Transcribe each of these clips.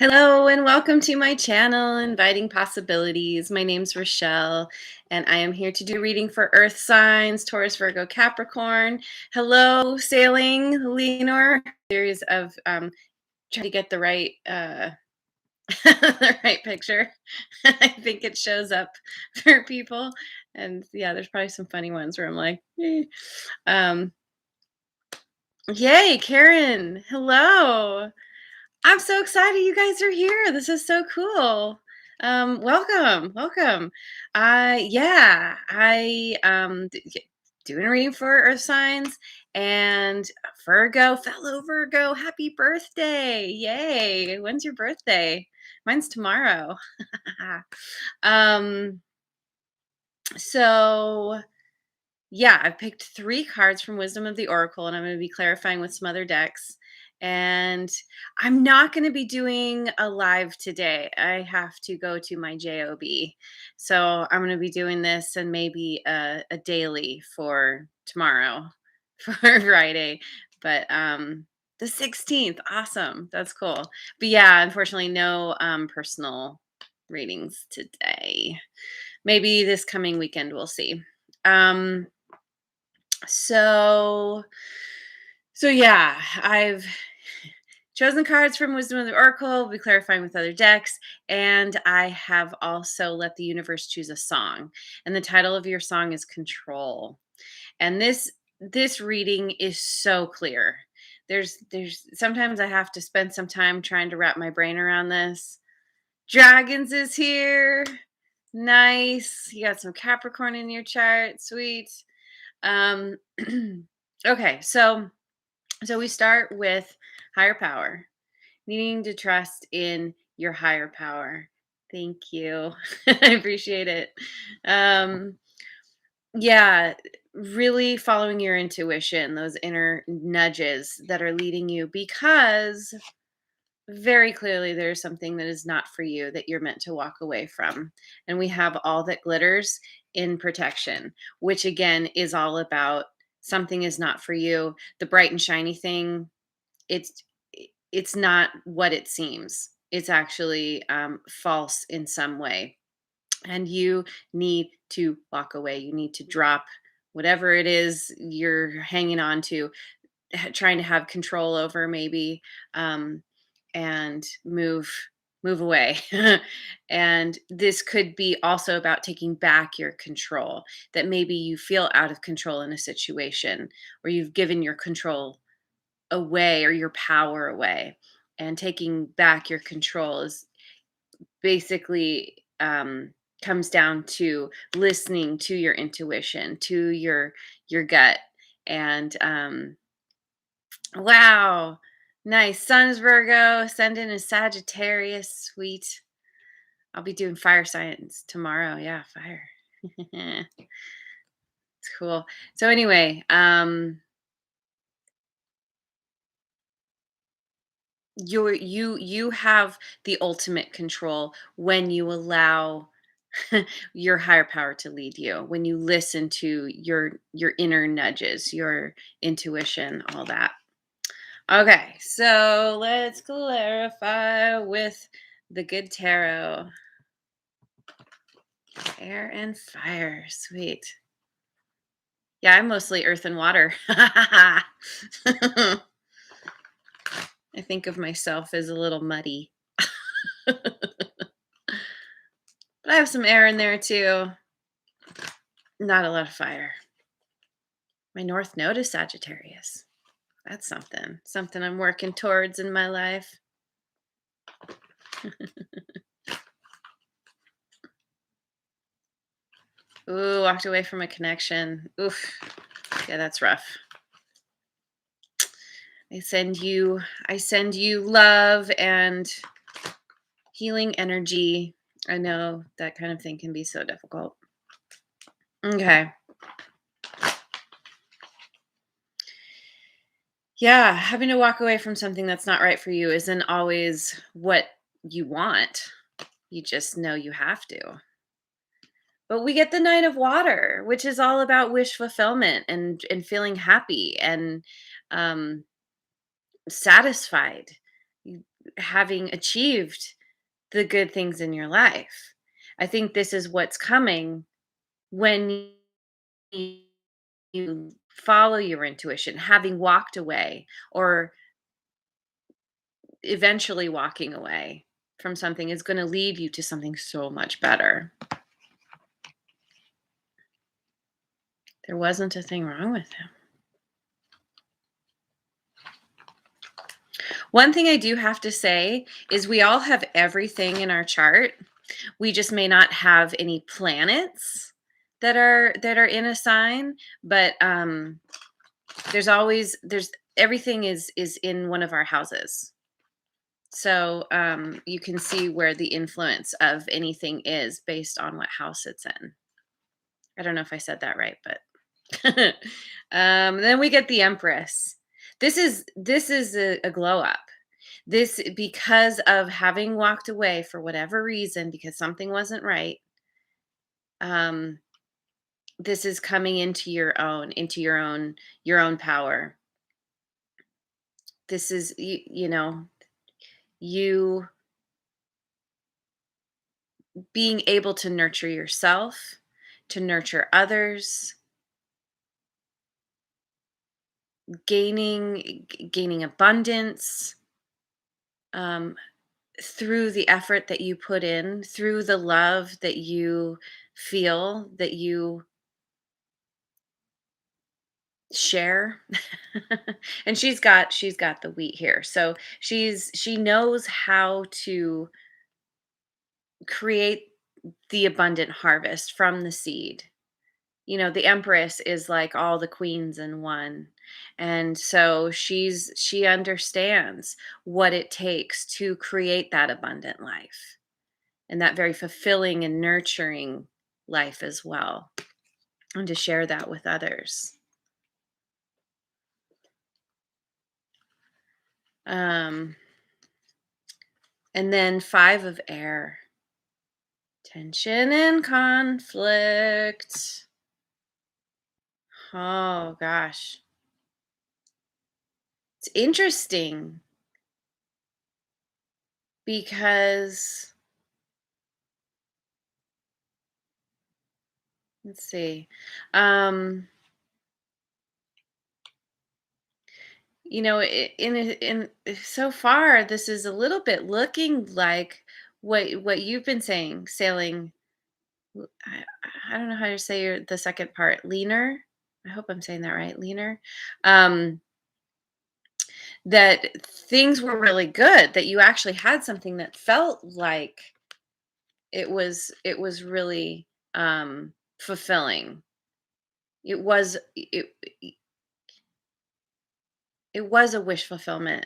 Hello and welcome to my channel, Inviting Possibilities. My name's Rochelle, and I am here to do reading for Earth signs, Taurus, Virgo, Capricorn. Hello, sailing, Lenore. Series of trying to get the right the right picture. I think it shows up for people, and yeah, there's probably some funny ones where I'm like, um, yay, Karen. Hello. I'm so excited you guys are here. This is so cool. Welcome, welcome. Yeah, doing a reading for Earth signs and Virgo, fellow Virgo. Happy birthday! Yay! When's your birthday? Mine's tomorrow. um, so yeah, I've picked 3 cards from Wisdom of the Oracle, and I'm going to be clarifying with some other decks. And I'm not going to be doing a live today. I have to go to my job. So I'm going to be doing this and maybe a daily for tomorrow, for Friday. But the 16th, awesome. That's cool. But yeah, unfortunately, no personal readings today. Maybe this coming weekend, we'll see. Um, so so yeah, I've chosen cards from Wisdom of the Oracle. We'll be clarifying with other decks, and I have also let the universe choose a song. And the title of your song is Control. And this reading is so clear. There's sometimes I have to spend some time trying to wrap my brain around this. Dragons is here. Nice. You got some Capricorn in your chart. Sweet. Um, okay, so we start with higher power, needing to trust in your higher power. Thank you. I appreciate it. Um, yeah, really following your intuition, those inner nudges that are leading you, because very clearly there's something that is not for you that you're meant to walk away from. And we have all that glitters in protection, which again is all about something is not for you. The bright and shiny thing, it's it's not what it seems. It's actually false in some way. And you need to walk away. You need to drop whatever it is you're hanging on to, trying to have control over maybe, um, and move away. And this could be also about taking back your control, that maybe you feel out of control in a situation, or you've given your control away or your power away, and taking back your control is basically comes down to listening to your intuition, to your gut. And wow. Nice. Sun's Virgo, ascendant is Sagittarius. Sweet. I'll be doing fire science tomorrow. Yeah, fire. It's cool. So anyway, you have the ultimate control when you allow your higher power to lead you, when you listen to your inner nudges, your intuition, all that. Okay, so let's clarify with the good tarot. Air and fire. Sweet. Yeah, I'm mostly earth and water. I think of myself as a little muddy. But I have some air in there too. Not a lot of fire. My North Node is Sagittarius. That's something I'm working towards in my life. Ooh, walked away from a connection. Oof. Yeah, that's rough. I send you love and healing energy. I know that kind of thing can be so difficult. Okay. Yeah, having to walk away from something that's not right for you isn't always what you want. You just know you have to. But we get the Knight of Water, which is all about wish fulfillment and feeling happy and um satisfied. having achieved the good things in your life. I think this is what's coming when you follow your intuition, having walked away or eventually walking away from something is going to lead you to something so much better. There wasn't a thing wrong with him. One thing I do have to say is we all have everything in our chart. We just may not have any planets that are in a sign, but there's everything is in one of our houses. So you can see where the influence of anything is based on what house it's in. I don't know if I said that right, but then we get the Empress. This is a glow up. This because of having walked away for whatever reason because something wasn't right. Um, this is coming into your own power. This is you being able to nurture yourself, to nurture others, gaining abundance, um, through the effort that you put in, through the love that you feel, that you share. And she's got the wheat here. So she knows how to create the abundant harvest from the seed. The Empress is like all the queens in one. And so she understands what it takes to create that abundant life and that very fulfilling and nurturing life as well, and to share that with others. Um, and then 5 of air, tension and conflict. Oh gosh, it's interesting because let's see. Um, in so far, this is a little bit looking like what you've been saying, sailing. I, I don't know how to say the second part. Leaner. I hope I'm saying that right. Leaner. Um, that things were really good. That you actually had something that felt like it was really fulfilling. It was a wish fulfillment.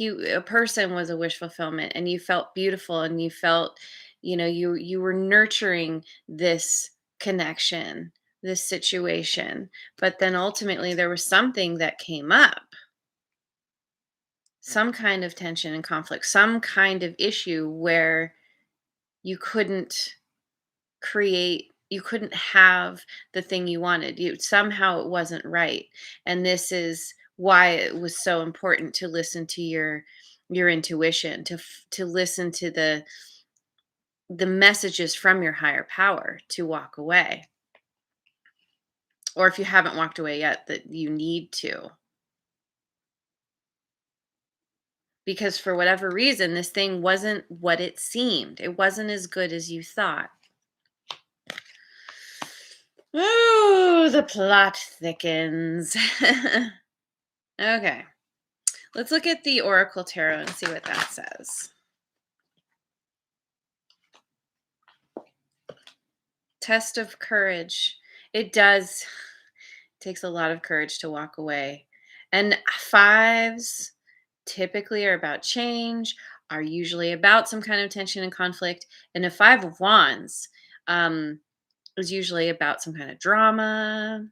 A person was a wish fulfillment, and you felt beautiful, and you felt, you were nurturing this connection, this situation. But then ultimately there was something that came up, some kind of tension and conflict, some kind of issue where you couldn't you couldn't have the thing you wanted. Somehow it wasn't right. And this is why it was so important to listen to your intuition, to listen to the messages from your higher power, to walk away. Or if you haven't walked away yet, that you need to. Because for whatever reason, this thing wasn't what it seemed. It wasn't as good as you thought. Ooh, the plot thickens. Okay. Let's look at the Oracle Tarot and see what that says. Test of courage. It does. Takes a lot of courage to walk away. And fives typically are about change, are usually about some kind of tension and conflict. And a 5 of wands is usually about some kind of drama,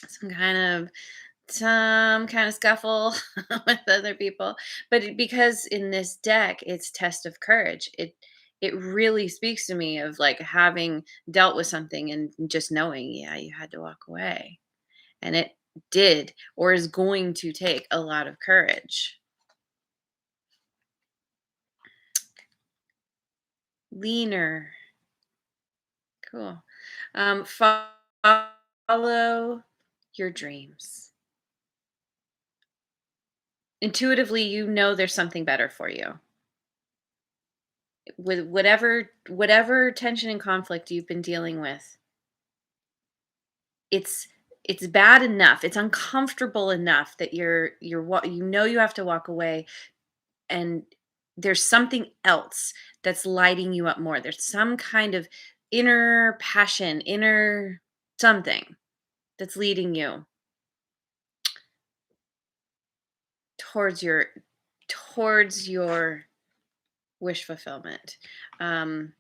some kind of scuffle with other people. But because in this deck it's test of courage, it really speaks to me of like having dealt with something and just knowing, yeah, you had to walk away. And it did, or is going to take, a lot of courage. leaner. Cool. Follow your dreams. Intuitively, you know there's something better for you. With whatever tension and conflict you've been dealing with, it's it's bad enough. It's uncomfortable enough that you know you have to walk away, and there's something else that's lighting you up more. There's some kind of inner passion, inner something that's leading you towards your towards your wish fulfillment. Um,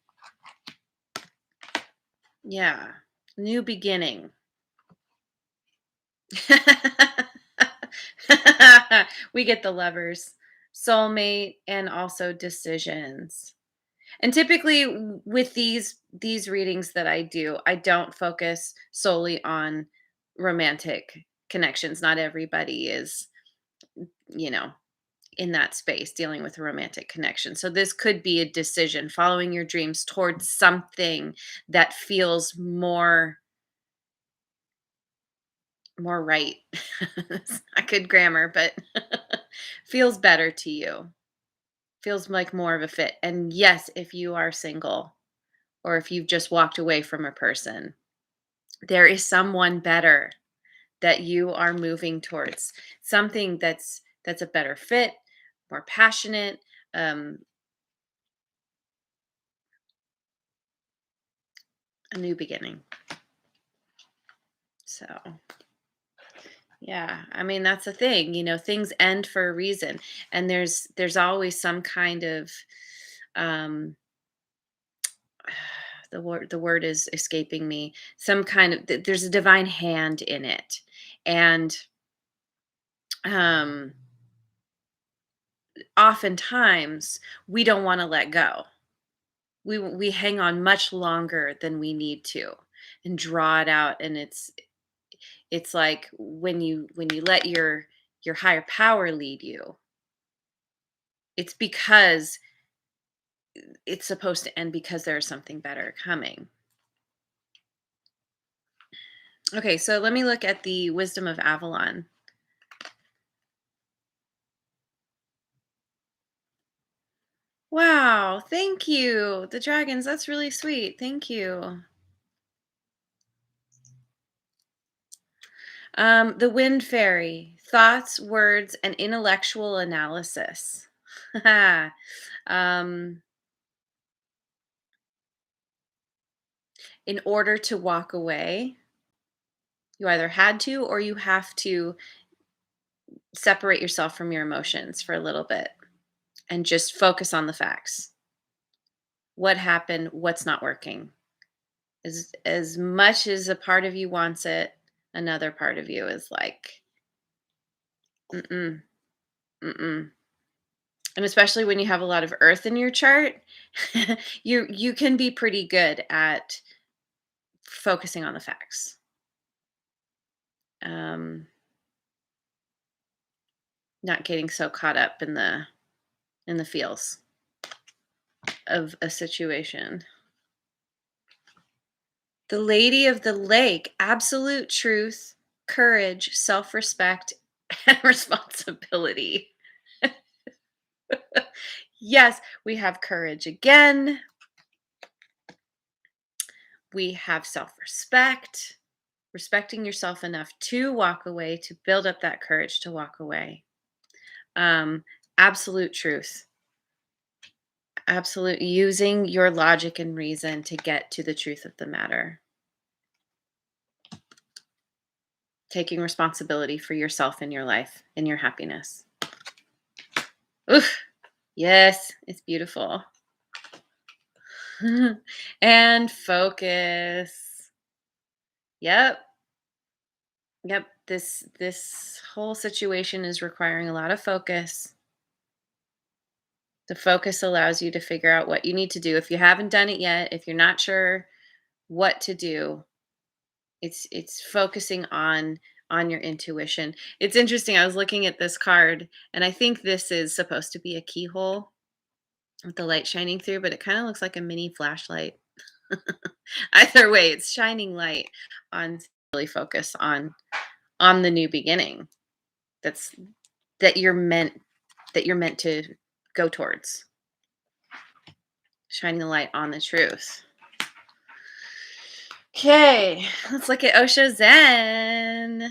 yeah, new beginning. We get the lovers, soulmate, and also decisions. And typically with these readings that I do, I don't focus solely on romantic connections. Not everybody is, you know, in that space dealing with a romantic connection. So this could be a decision, following your dreams towards something that feels more right. It's not good grammar, but feels better to you. Feels like more of a fit. And yes, if you are single or if you've just walked away from a person, there is someone better that you are moving towards. Something that's a better fit, more passionate, um, a new beginning. So yeah, I mean that's the thing, things end for a reason, and there's always some kind of um the word is escaping me. Some kind of there's a divine hand in it. And um oftentimes we don't want to let go. We hang on much longer than we need to and draw it out, and it's like when you let your higher power lead you, it's because it's supposed to end because there's something better coming. Okay, so let me look at the wisdom of Avalon. Wow, thank you. The dragons, that's really sweet. Thank you. The wind fairy, thoughts, words, and intellectual analysis. um, in order to walk away, you either had to or you have to separate yourself from your emotions for a little bit and just focus on the facts. What happened? What's not working? As much as a part of you wants it, another part of you is like, mm-mm, mm-mm. And especially when you have a lot of earth in your chart, you can be pretty good at focusing on the facts. Um, Not getting so caught up in the feels of a situation. The Lady of the Lake, absolute truth, courage, self-respect, and responsibility. Yes, we have courage again. We have self-respect, respecting yourself enough to walk away, to build up that courage to walk away. Um, Absolute truth. Absolute using your logic and reason to get to the truth of the matter. Taking responsibility for yourself and your life and your happiness. Oof. Yes, it's beautiful. And focus. Yep. Yep. This whole situation is requiring a lot of focus. The focus allows you to figure out what you need to do. If you haven't done it yet, if you're not sure what to do, it's focusing on your intuition. It's interesting. I was looking at this card, and I think this is supposed to be a keyhole. with the light shining through, but it kind of looks like a mini flashlight. Either way, it's shining light on really focus on the new beginning. That's that you're meant to go towards. Shining the light on the truth. Okay, let's look at Osho Zen.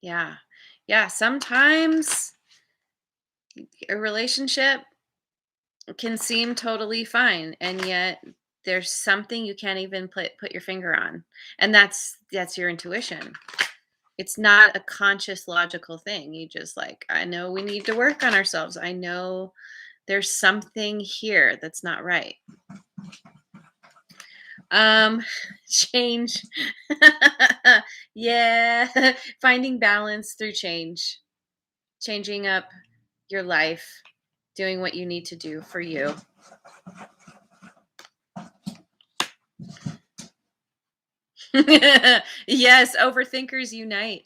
Yeah. Yeah, sometimes a relationship can seem totally fine, and yet there's something you can't even put your finger on. And that's your intuition. It's not a conscious logical thing. You just like, I know we need to work on ourselves. I know there's something here that's not right. Um change. Yeah, finding balance through change. Changing up your life, doing what you need to do for you. Yes, overthinkers unite.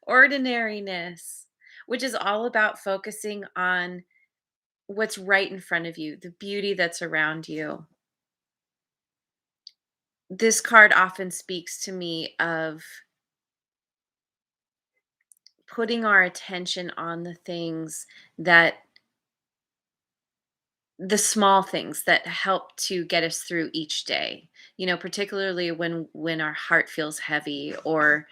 Ordinariness, which is all about focusing on what's right in front of you, the beauty that's around you. This card often speaks to me of putting our attention on that the small things that help to get us through each day, particularly when our heart feels heavy or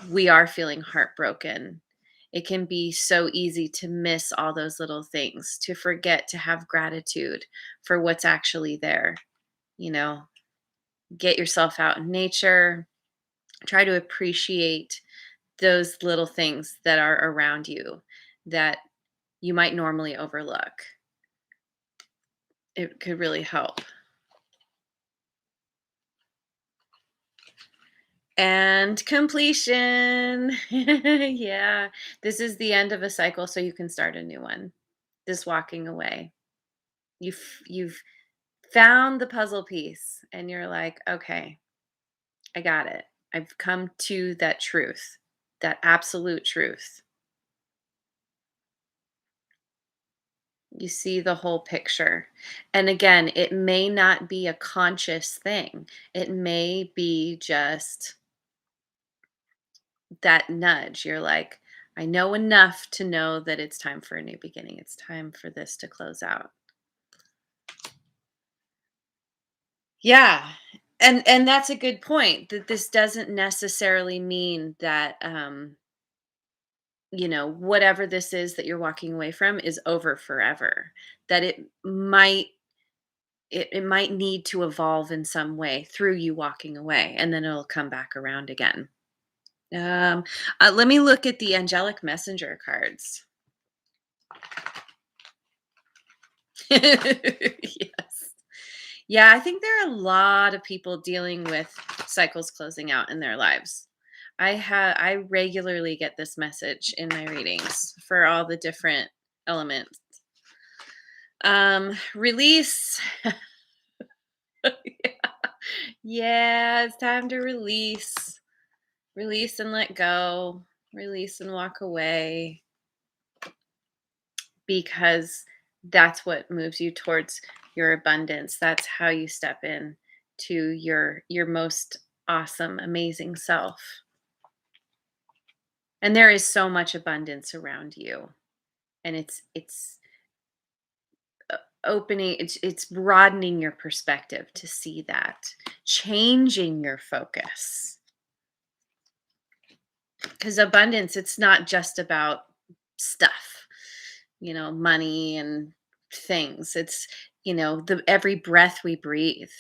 we are feeling heartbroken. It can be so easy to miss all those little things, to forget to have gratitude for what's actually there. you know get yourself out in nature, try to appreciate those little things that are around you that you might normally overlook. It could really help. And completion. Yeah. This is the end of a cycle, so you can start a new one. Just walking away. You've found the puzzle piece and you're like, okay, I got it. I've come to that truth, that absolute truth. You see the whole picture. And again, it may not be a conscious thing. It may be just that nudge. You're like, I know enough to know that it's time for a new beginning. It's time for this to close out. Yeah. And that's a good point, that this doesn't necessarily mean that whatever this is that you're walking away from is over forever. That it might need to evolve in some way through you walking away, and then it'll come back around again. Um, Let me look at the angelic messenger cards. Yes. Yeah, I think there are a lot of people dealing with cycles closing out in their lives. I regularly get this message in my readings for all the different elements. Release. Yeah. Yeah, it's time to release. Release and let go. Release and walk away, because that's what moves you towards your abundance. That's how you step in to your most awesome, amazing self. And there is so much abundance around you. And it's opening, it's broadening your perspective to see that, changing your focus. Because abundance, it's not just about stuff, money and things. It's, the every breath we breathe.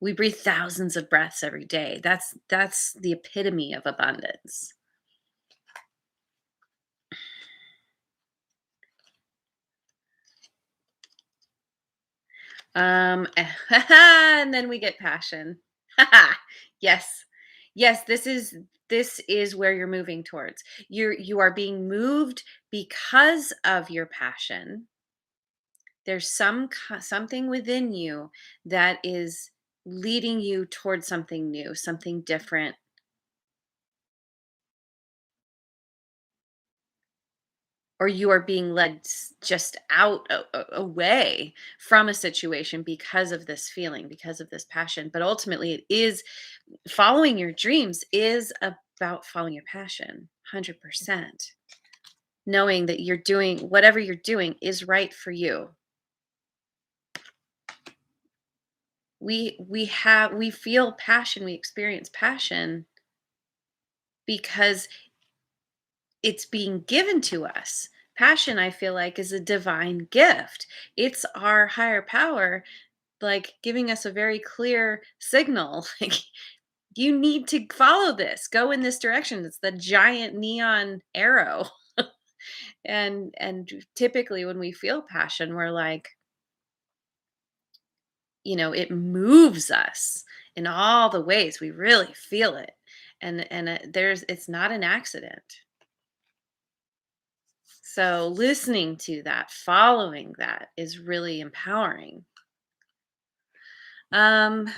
We breathe thousands of breaths every day. That's the epitome of abundance. And then we get passion. Yes. Yes, this is where you're moving towards. You are being moved because of your passion. There's something within you that is leading you towards something new, something different, or you are being led just out away from a situation because of this feeling, because of this passion. But ultimately, it is following your dreams is about following your passion, 100%. Knowing that you're doing whatever you're doing is right for you. We feel passion, we experience passion because it's being given to us. Passion, I feel like, is a divine gift. It's our higher power, like giving us a very clear signal. Like, you need to follow this, go in this direction. It's the giant neon arrow. And typically when we feel passion, we're like, it moves us in all the ways. We really feel it. And it's not an accident. So listening to that, following that is really empowering. This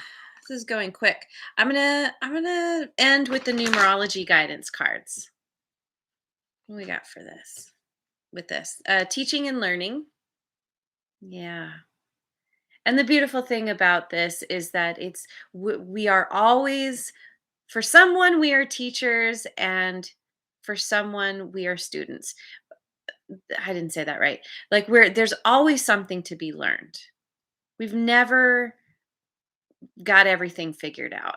is going quick. I'm gonna end with the numerology guidance cards. What we got for this? With this, teaching and learning. Yeah. And the beautiful thing about this is that we are always, for someone we are teachers, and for someone we are students. I didn't say that right. Like, there's always something to be learned. We've never got everything figured out.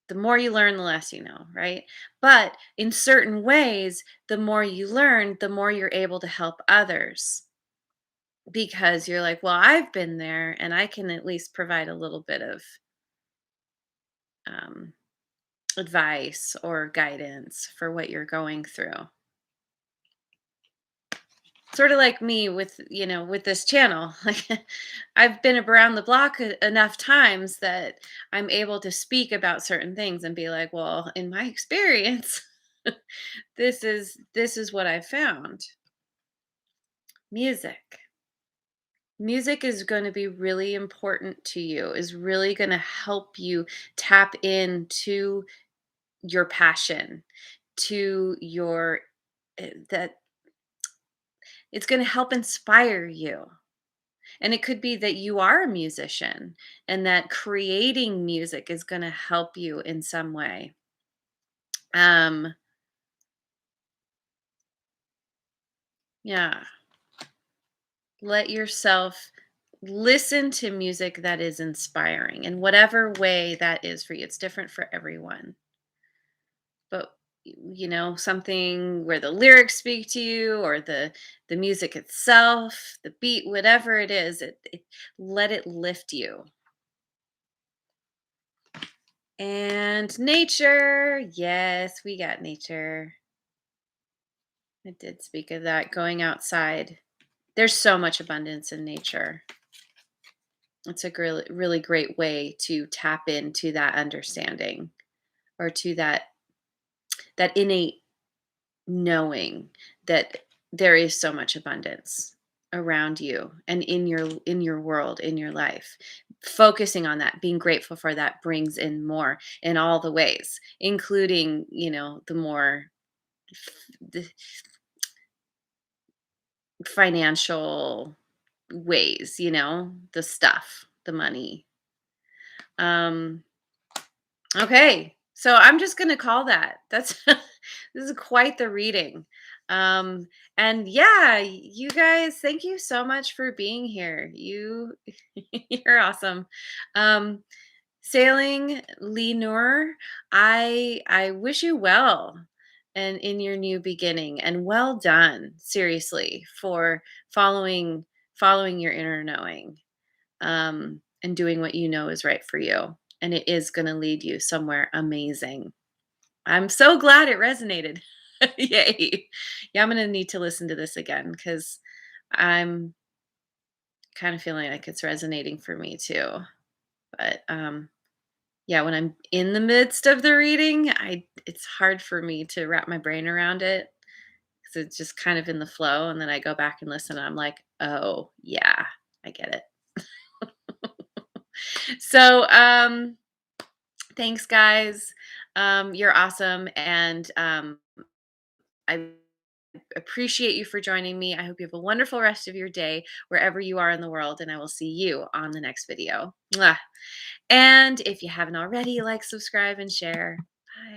The more you learn, the less you know, right? But in certain ways, the more you learn, the more you're able to help others, because you're like, well, I've been there and I can at least provide a little bit of um, advice or guidance for what you're going through. Sort of like me with, with this channel. Like, I've been around the block enough times that I'm able to speak about certain things and be like, well, in my experience, this is what I found. Music is going to be really important to you, is really going to help you tap into your passion, to your that it's going to help inspire you. And it could be that you are a musician and that creating music is going to help you in some way. Um yeah, let yourself listen to music that is inspiring in whatever way that is for you. It's different for everyone. But something where the lyrics speak to you, or the music itself, the beat, whatever it is, let it lift you. And nature, yes, we got nature. I did speak of that, going outside. There's so much abundance in nature. It's a really, really great way to tap into that understanding, or to that innate knowing that there is so much abundance around you and in your world, in your life. Focusing on that, being grateful for that, brings in more in all the ways, including, the more the financial ways, the stuff, the money. Um okay. So I'm just going to call that. That's this is quite the reading. Um and yeah, you guys, thank you so much for being here. You're awesome. Um Sailing Lenore, I wish you well and in your new beginning, and well done, seriously, for following your inner knowing, and doing what you know is right for you. And it is going to lead you somewhere amazing. I'm so glad it resonated. Yay. Yeah, I'm going to need to listen to this again, because I'm kind of feeling like it's resonating for me too. But yeah, when I'm in the midst of the reading, it's hard for me to wrap my brain around it, because it's just kind of in the flow, and then I go back and listen and I'm like, "Oh, yeah, I get it." So, thanks guys. You're awesome, and I appreciate you for joining me. I hope you have a wonderful rest of your day wherever you are in the world, and I will see you on the next video. Mwah. And if you haven't already, like, subscribe, and share. Bye.